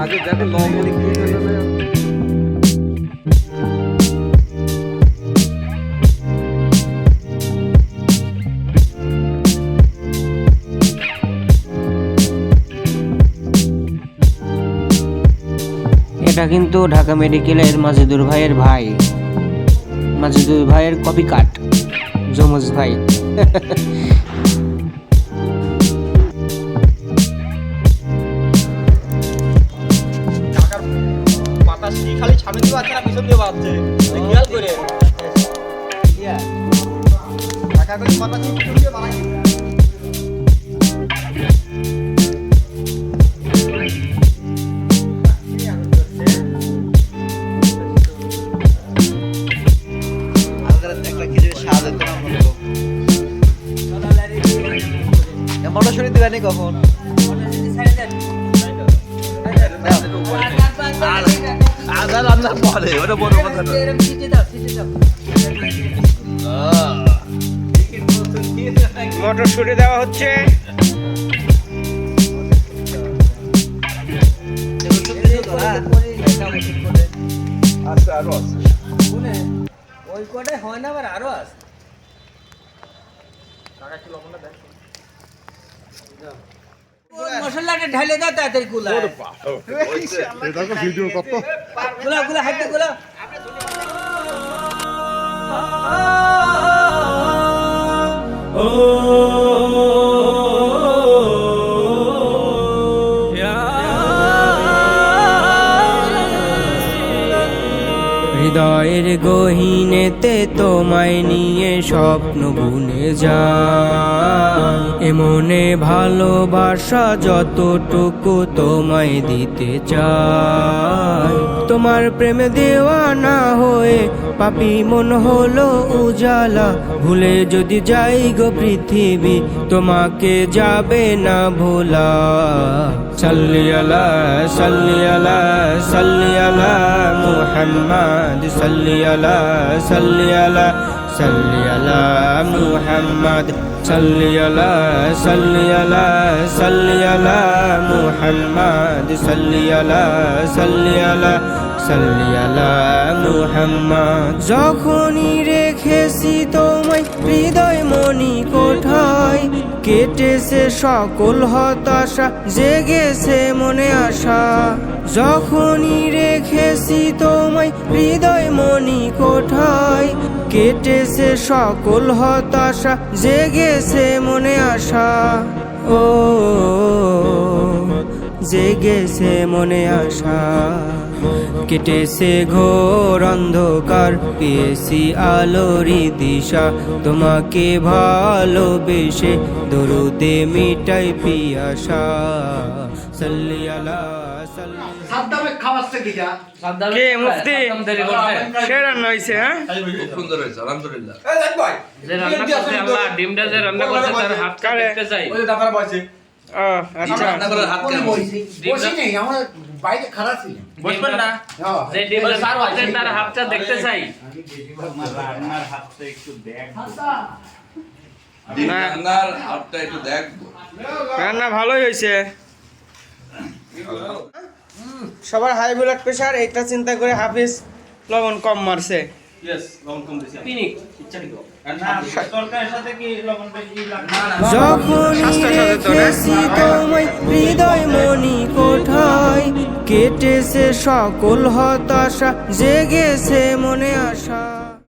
আগে দেখো নর্মালি কি এটা কিন্তু ঢাকা মেডিকেলের মাজেদুর ভাইয়ের ভাই, মাজেদুর ভাইয়ের কপি কাট যমজ ভাই। খালি সামনে দিয়ে বাচ্চারা পিছন দিয়ে বাজছে, খেয়াল করে ঢাকা করে কথা পিছন দিয়ে বানাই। মটরশুঁটি দিবানি কখন? মটরশুঁটি দেওয়া হচ্ছে। ওই কটাই হয় না, আবার আরো আছে। মশলাটা ঢালে দাও তাড়াতাড়ি গুলা। ভিডিও কত গুলা গুলা হাতে গুলা। হৃদয়ের গহীনেতে তোমায় নিয়ে স্বপ্ন বুনে যায়, এমনে ভালোবাসা যতটুকু তোমায় দিতে চাই। তোমার প্রেমে দেওয়ানা হয়ে পাপি মন হলো উজালা, ভুলে যদি যাই গো পৃথিবী তোমাকে যাবে না ভোলা। সাল্লি আলা সাল্লি আলা সাল্লি আলা মুহাম্মদ, সাল্লি আলা সাল্লি আলা সাল্লি আলা মুহাম্মদ, সাল্লি আলা সাল্লি আলা সাল্লি আলা মুহাম্মদ, সাল্লি আলা সাল্লি আলা সাল্লি আলা মুহাম্মদ। যখনই রেখেছি তোমায় হৃদয় মনি কোঠায়, কেটেছে সকল হতাশা, জেগেছে মনে আশা। যখনই রেখেছি তোমায় হৃদয় মনি কোঠায়, কেটেছে সকল হতাশা, জেগেছে মনে আশা। ও জেগেছে মনে আশা, কেটেছে ঘোর অন্ধকার, পেয়েছি আলোরি দিশা। তোমাকে ভালোবেসে দরুদে মিটাই পিয়াসা। সাল্লি আলা সাল্লি। সাদ্দামে খাওয়াচ্ছে কি যা? কে মুফতি সে রান্না হইছে? হ্যাঁ খুব সুন্দর হয়েছে আলহামদুলিল্লাহ। এই দেখ ভাই, যে রান্না করছে আল্লাহ, ডিমটা যে রান্না করছে তার হাতটা দেখতে চাই। ওই যে দাদারা বসে। আচ্ছা, রান্নাঘরের হাত কেমন? বসি নেই, আমার বাইরে খারাপ ছিল। বসবেন না, যে ডিমটা রান্না করছে তার হাতটা দেখতে চাই। রান্নার হাতটা একটু দেখবো। রান্না ভালোই হয়েছে। সবার হাই ব্লাড প্রেশার, এটা চিন্তা করে হাফিজ লবণ কম মারছে। যখনই রেখেছি তোমায় হৃদয় মনি কোঠায়, কেটেছে সকল হতাশা, জেগেছে মনে আশা।